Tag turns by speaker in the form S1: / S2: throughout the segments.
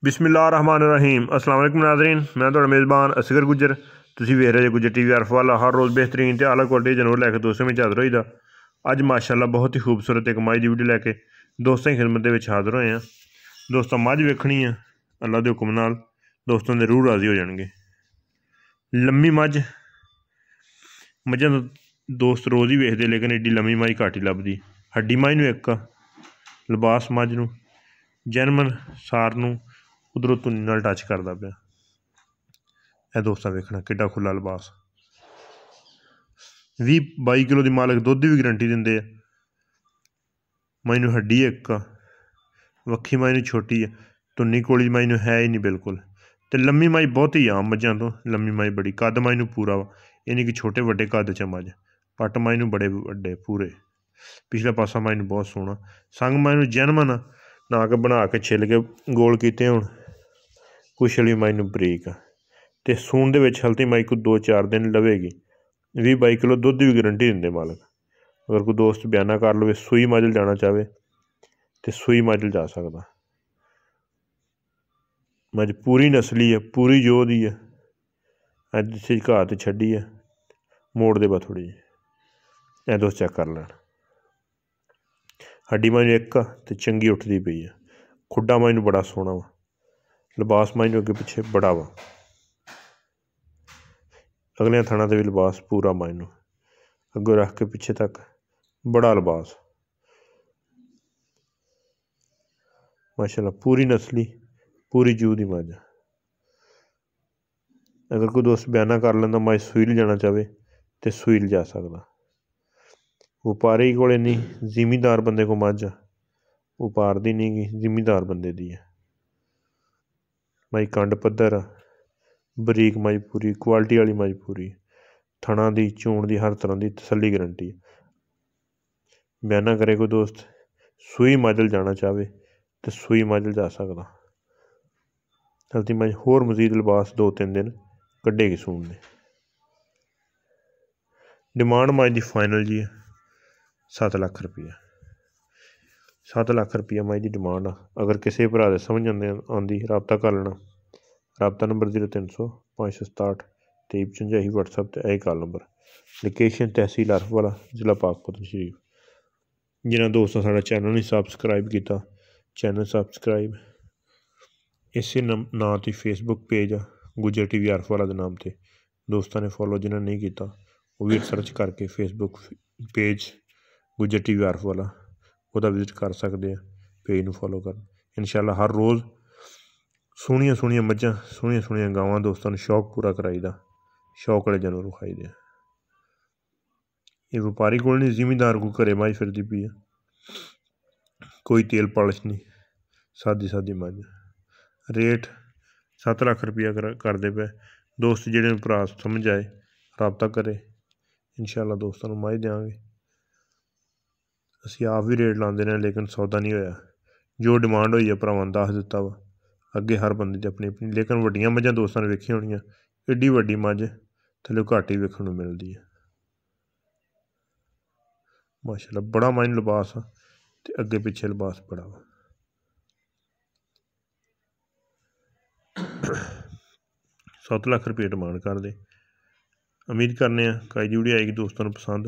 S1: बिस्मिल्लाहिर्रहमानिर्रहीम। अस्सलाम वालेकुम नाज़रीन, मैं तुहाडा मेज़बान असगर गुज्जर। तुसीं वेख रहे गुज्जर टीवी अर्फ वाला। हर रोज़ बेहतरीन ते आला क्वालिटी जानवर लैके दोस्तों में हाज़र होईदा। अज माशाअल्लाह बहुत ही खूबसूरत एक मझ की वीडियो लैके दोस्तों की खिदमत में हाज़र होए हैं। दोस्तों मझ वेखनी है, अल्लाह के हुक्म नाल दोस्तों दे रूह राज़ी हो जाएंगे। लम्मी मझां दोस्त रोज़ ही वेखते, लेकिन एड्डी लम्मी मझ घट ही लभदी। हड्डी मझ नूं एक, लिबास मझ नूं जैनमन सार नूं उधरों धुनी नाल टच करदा पिया। यह दोस्तां वेखना किड्डा खुला लिबास। 20-22 किलो की मालक दुध की भी गारंटी देंदे आ। मझ नूं हड्डी एक, वक्खी मझ नूं छोटी है, धुनी कोली मझ नूं है ही नहीं बिल्कुल। तो लम्मी मझ बहुत ही आम मझां तो लम्मी मझ बड़ी। कद मझ नूं पूरा वा, यानी कि छोटे वड्डे कद च मझ। पट्ट मझ नूं बड़े वड्डे पूरे। पिछला पासा मझ नूं बहुत सोहना। संग मझ नूं जैनमन ना के बना के छिल के गोल कीते होण। कुछली मझ नूं बरीक ते सूण दे विच हल्दी मझ को 2-4 दिन लवेगी। 20-22 किलो दुध की भी गारंटी देंदे मालक। अगर कोई दोस्त बयाना कर लवे सूई मझ जाना चाहे तो सूई मझ जा सकदा। मझ पूरी नस्ली है, पूरी जो दी है। अज जिसे घाह ते छड्डी है, मोड़ दे बा थोड़ी जी, ए दोस्त चेक कर लैन। हड्डी मझ एक ते चंगी उठदी पई है। खुड्डा मझ नूं बड़ा सोहना वा। लिबास मझ नूं अगे पिछे बड़ा वा। अगले थणा ते भी लिबास पूरा मझ नूं अगों रख के पिछे तक बड़ा लिबास। माशाअल्लाह पूरी नस्ली पूरी जू दी मझ। अगर कोई दोस्त बयाना कर लेंदा मझ सूई जाना चाहे तो सूई जा सकदा। व्यापारी को नहीं, जिमीदार बंदे को मझ व्यापार दी नहीं गी, जिमीदार बंदे दी है। मझ कंड पद्धर, बरीक मझ पूरी, क्वालिटी वाली मझ पूरी। थणा दी चूण दी हर तरह की तसल्ली गारंटी। बयाना करे कोई दोस्त सूई मझ जाना चाहे तो सूई मझ जा सकदा। हल्दी मझ होर मजीद लिबास 2-3 दिन कड्ढेगी सूण ने। डिमांड मझ की फाइनल जी 7 लाख रुपया। 7 लाख रुपया मझ की डिमांड। अगर किसी भरा दे समझ आती रबता कर लेना। रबता नंबर 0300 567 2355 व्हाट्सएप ते यही कॉल नंबर। लोकेशन तहसील अर्फ वाला, जिला पाकपतन शरीफ। जिन्होंने दोस्तों साढ़ा चैनल नहीं सबसक्राइब किया, चैनल सबसक्राइब। इसे नाम से फेसबुक पेज आ गुज्जर टीवी अर्फ वाला के नाम से। दोस्तों ने फॉलो जिन्होंने नहीं किया वो भी सर्च करके फेसबुक पेज गुज्जर टीवी अर्फ वाला वह विजिट कर सकते हैं। पेज में फॉलो कर। इंशाअल्लाह हर रोज़ सोहनिया मझां सोहनिया गावां दोस्तों ने शौक पूरा कराईदा। शौक वाले जानवर विखाई दे। ये व्यापारी को नहीं, जिमीदार को घरे मझ फिरदी पई है। कोई तेल पालिश नहीं, सादी मझ। रेट 7 लाख रुपया करते पे। दोस्त जिहड़े भरा समझ आए रबता करे, इंशाअल्लाह दोस्तों को मझ देंगे। असीं आप भी रेट लाते रहे लेकिन सौदा नहीं होया। जो डिमांड हुई है भरावां दस दिता वा। अगे हर बंदे की अपनी अपनी, लेकिन वड्डियां मझां दोस्तों ने वेखियां होणियां। एड्डी वड्डी मझ थल्ले घट ही वेखण नूं मिलदी है। माशाअल्लाह बड़ा मझ लिबास ते अगे पिछे लिबास बड़ा वा। 7 लाख रुपये डिमांड कर दे। उम्मीद करने कई वीडियो आएगी दोस्तों पसंद।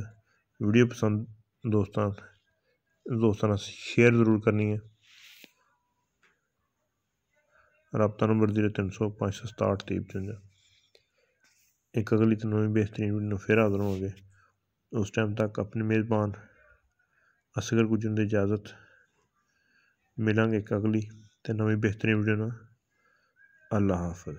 S1: वीडियो पसंद दोस्तों शेयर जरूर करनी है। रबता नंबर 0300 567 2355। एक अगली तो नवी बेहतरीन वीडियो फिर हाजिर होंगे। उस टाइम तक अपने मेज़बान असगर गुज्जर की इजाज़त। मिलांगे एक अगली तो नवी बेहतरीन वीडियो ना। अल्लाह हाफिज़।